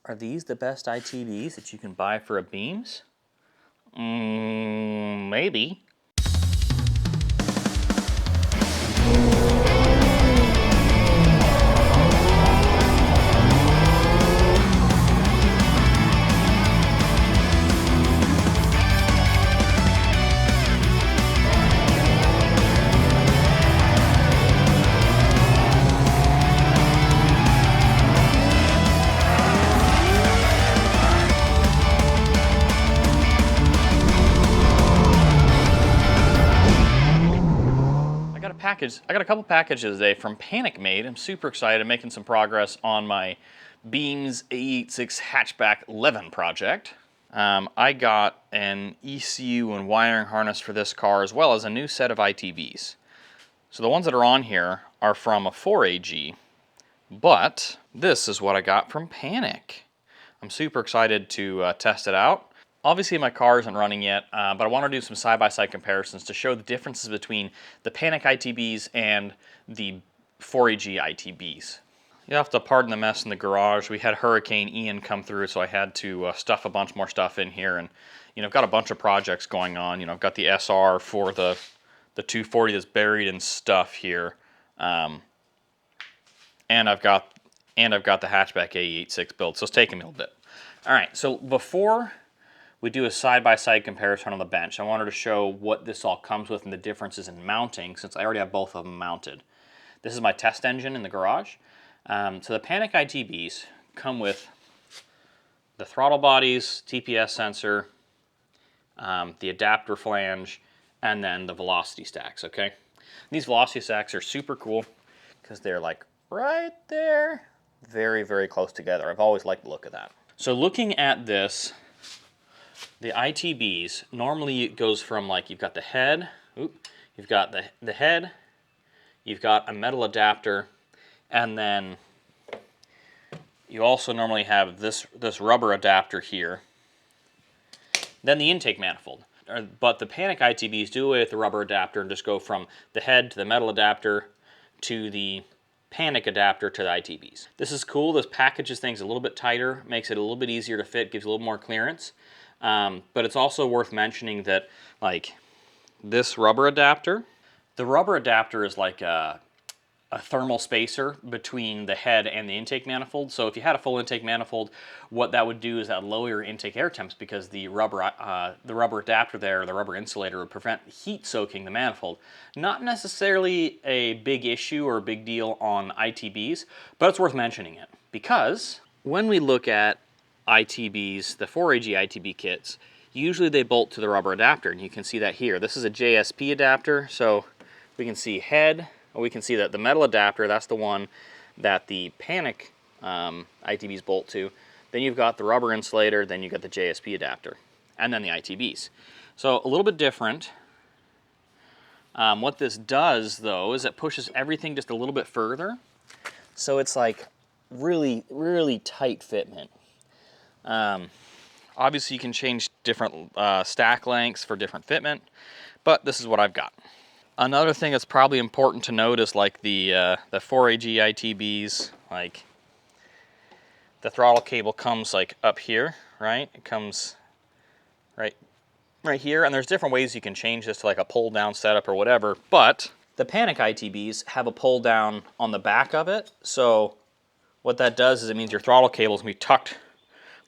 Are these the best ITBs that you can buy for a beams? Maybe. I got a couple packages today from Panic Made. I'm super excited. I'm making some progress on my Beams A86 hatchback Levin project. I got an ECU and wiring harness for this car, as well as a new set of ITBs. So the ones that are on here are from a 4AG, but this is what I got from Panic. I'm super excited to test it out. Obviously my car isn't running yet, but I want to do some side-by-side comparisons to show the differences between the Panic ITBs and the 4AG ITBs. You have to pardon the mess in the garage. We had Hurricane Ian come through, so I had to stuff a bunch more stuff in here. And I've got a bunch of projects going on. I've got the SR for the 240 that's buried in stuff here, and I've got the hatchback A86 build. So it's taking me a little bit. All right, so before we do a side-by-side comparison on the bench, I wanted to show what this all comes with and the differences in mounting, since I already have both of them mounted. This is my test engine in the garage. So the Panic ITBs come with the throttle bodies, TPS sensor, the adapter flange, and then the velocity stacks, okay? These velocity stacks are super cool because they're like right there, very, very close together. I've always liked the look of that. So looking at this, the ITBs, normally it goes from, like, you've got the head, you've got the head, you've got a metal adapter, and then you also normally have this rubber adapter here, then the intake manifold. But the Panic ITBs do away with the rubber adapter and just go from the head to the metal adapter to the Panic adapter to the ITBs. This is cool. This packages things a little bit tighter, makes it a little bit easier to fit, gives a little more clearance. But it's also worth mentioning that, like, this rubber adapter, the rubber adapter is like a thermal spacer between the head and the intake manifold. So if you had a full intake manifold, what that would do is that would lower your intake air temps, because the rubber adapter there, the rubber insulator, would prevent heat soaking the manifold. Not necessarily a big issue or a big deal on ITBs, but it's worth mentioning it, because when we look at ITBs, the 4AG ITB kits, usually they bolt to the rubber adapter, and you can see that here. This is a JSP adapter, so we can see head, or we can see that the metal adapter, that's the one that the Panic ITBs bolt to. Then you've got the rubber insulator, then you've got the JSP adapter, and then the ITBs. So a little bit different. What this does, though, is it pushes everything just a little bit further. So it's like really, really tight fitment. Obviously you can change different stack lengths for different fitment, but this is what I've got. Another thing that's probably important to note is, like, the 4AG ITBs, like, the throttle cable comes like up here, right? It comes right here, and there's different ways you can change this to like a pull down setup or whatever, but the Panic ITBs have a pull down on the back of it. So what that does is it means your throttle cable is going to be tucked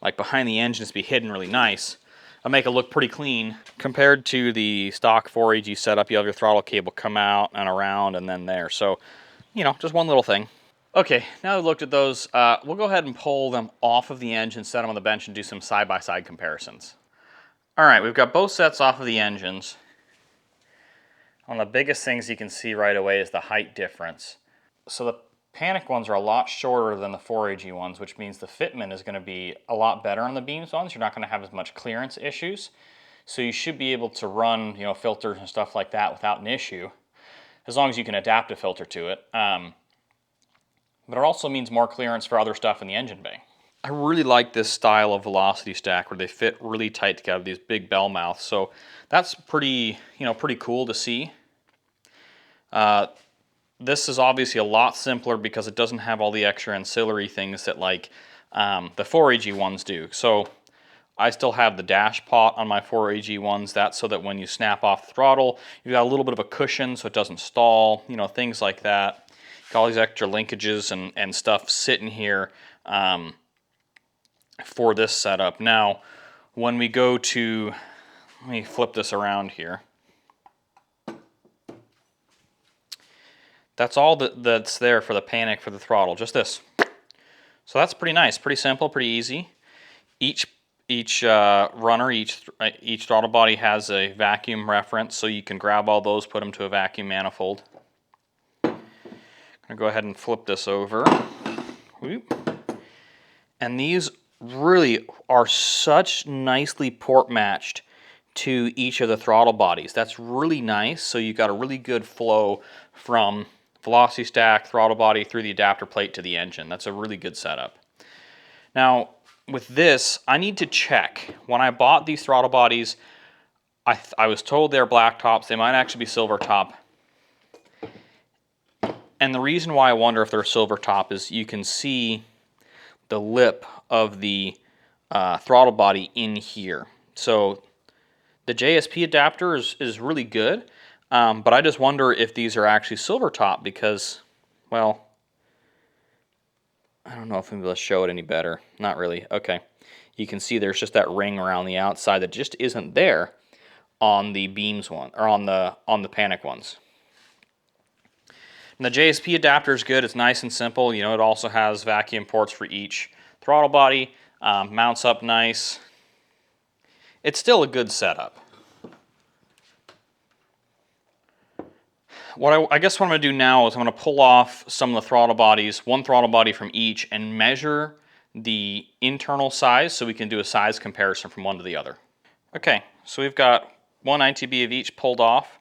like behind the engine, to be hidden really nice. It'll make it look pretty clean. Compared to the stock 4AG setup, you have your throttle cable come out and around and then there. So, just one little thing. Okay, now that we've looked at those, we'll go ahead and pull them off of the engine, set them on the bench, and do some side-by-side comparisons. All right, we've got both sets off of the engines. One of the biggest things you can see right away is the height difference. So the Panic ones are a lot shorter than the 4AG ones, which means the fitment is going to be a lot better on the Beams ones. You're not going to have as much clearance issues. So you should be able to run, filters and stuff like that without an issue, as long as you can adapt a filter to it. But it also means more clearance for other stuff in the engine bay. I really like this style of velocity stack where they fit really tight together, these big bell mouths. So that's pretty cool to see. This is obviously a lot simpler because it doesn't have all the extra ancillary things that, like, The 4AG ones do. So I still have the dash pot on my 4AG ones. That's so that when you snap off the throttle, you've got a little bit of a cushion so it doesn't stall, you know, things like that. Got all these extra linkages and stuff sitting here for this setup. Now, when we go to, let me flip this around here. That's all that's there for the panic for the throttle, just this. So that's pretty nice, pretty simple, pretty easy. Each runner, each throttle body has a vacuum reference, so you can grab all those, put them to a vacuum manifold. I'm gonna go ahead and flip this over. And these really are such nicely port matched to each of the throttle bodies. That's really nice, so you've got a really good flow from velocity stack, throttle body, through the adapter plate to the engine. That's a really good setup. Now, with this, I need to check. When I bought these throttle bodies, I was told they're black tops. They might actually be silver top. And the reason why I wonder if they're silver top is you can see the lip of the throttle body in here. So the JSP adapter is really good. But I just wonder if these are actually silver top because, well, I don't know if I'm able to show it any better. Not really. Okay. You can see there's just that ring around the outside that just isn't there on the beams one, or on the panic ones. And the JSP adapter is good. It's nice and simple. You know, it also has vacuum ports for each throttle body. Mounts up nice. It's still a good setup. I guess what I'm going to do now is I'm going to pull off some of the throttle bodies, one throttle body from each, and measure the internal size so we can do a size comparison from one to the other. Okay, so we've got one ITB of each pulled off.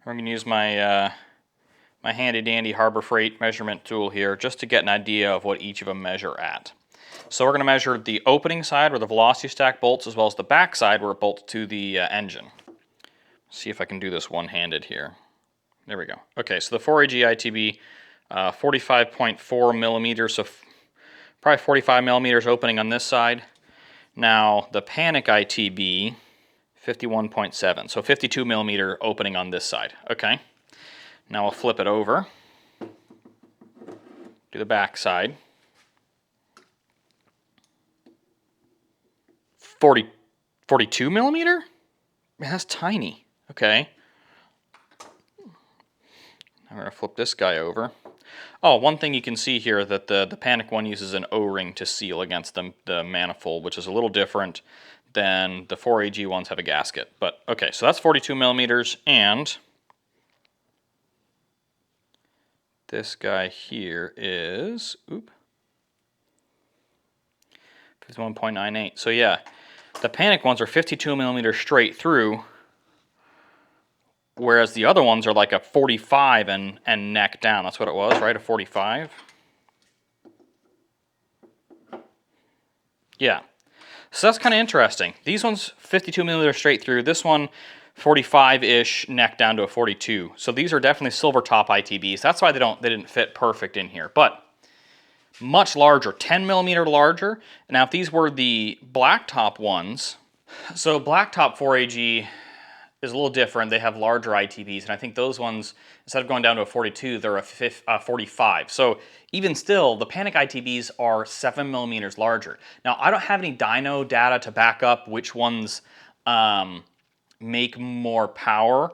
We're going to use my my handy dandy Harbor Freight measurement tool here just to get an idea of what each of them measure at. So we're going to measure the opening side where the velocity stack bolts, as well as the back side where it bolts to the engine. See if I can do this one-handed here. There we go. Okay, so the 4AG ITB, 45.4 millimeters, so probably 45 millimeters opening on this side. Now, the Panic ITB, 51.7, so 52 millimeter opening on this side. Okay, now we'll flip it over to the back side. 42 millimeter? Man, that's tiny. Okay. I'm going to flip this guy over. Oh, one thing you can see here that the Panic one uses an O-ring to seal against the manifold, which is a little different than the 4AG ones have a gasket. But okay, so that's 42 millimeters, and this guy here is 51.98. So yeah, the Panic ones are 52 millimeters straight through, whereas the other ones are like a 45 and neck down. That's what it was, right? A 45. Yeah. So that's kind of interesting. These ones 52 millimeters straight through. This one 45-ish neck down to a 42. So these are definitely silver top ITBs. That's why they didn't fit perfect in here. But much larger, 10 millimeter larger. Now if these were the blacktop ones, so blacktop 4AG is a little different. They have larger ITBs, and I think those ones, instead of going down to a 42, they're a 45. So even still, the Panic ITBs are 7 millimeters larger. Now, I don't have any dyno data to back up which ones make more power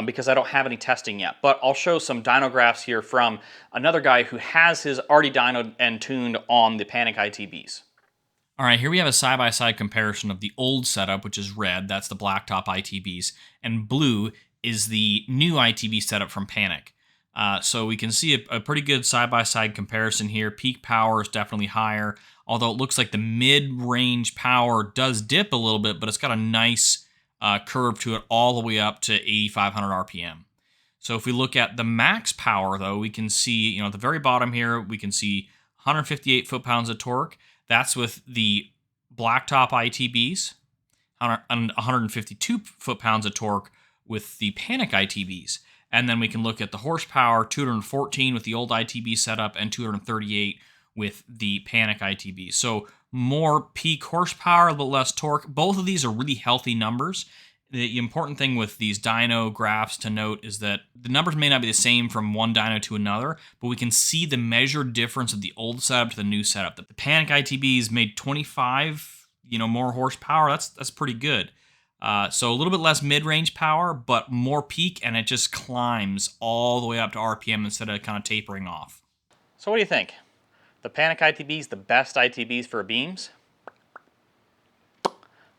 because I don't have any testing yet. But I'll show some dyno graphs here from another guy who has his already dynoed and tuned on the Panic ITBs. All right, here we have a side-by-side comparison of the old setup, which is red, that's the blacktop ITBs, and blue is the new ITB setup from Panic. So we can see a pretty good side-by-side comparison here. Peak power is definitely higher, although it looks like the mid-range power does dip a little bit, but it's got a nice curve to it all the way up to 8,500 RPM. So if we look at the max power, though, we can see, you know, at the very bottom here, we can see 158 foot-pounds of torque. That's with the blacktop ITBs, and 152 foot-pounds of torque with the Panic ITBs. And then we can look at the horsepower, 214 with the old ITB setup and 238 with the Panic ITB. So more peak horsepower, a little less torque. Both of these are really healthy numbers. The important thing with these dyno graphs to note is that the numbers may not be the same from one dyno to another, but we can see the measured difference of the old setup to the new setup. The Panic ITBs made 25, more horsepower. That's pretty good. So a little bit less mid-range power, but more peak, and it just climbs all the way up to RPM instead of kind of tapering off. So what do you think? The Panic ITBs the best ITBs for beams?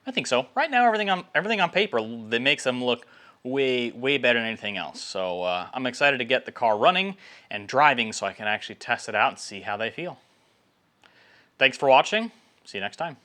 I think so. Right now, everything on paper that makes them look way better than anything else. So I'm excited to get the car running and driving so I can actually test it out and see how they feel. Thanks for watching. See you next time.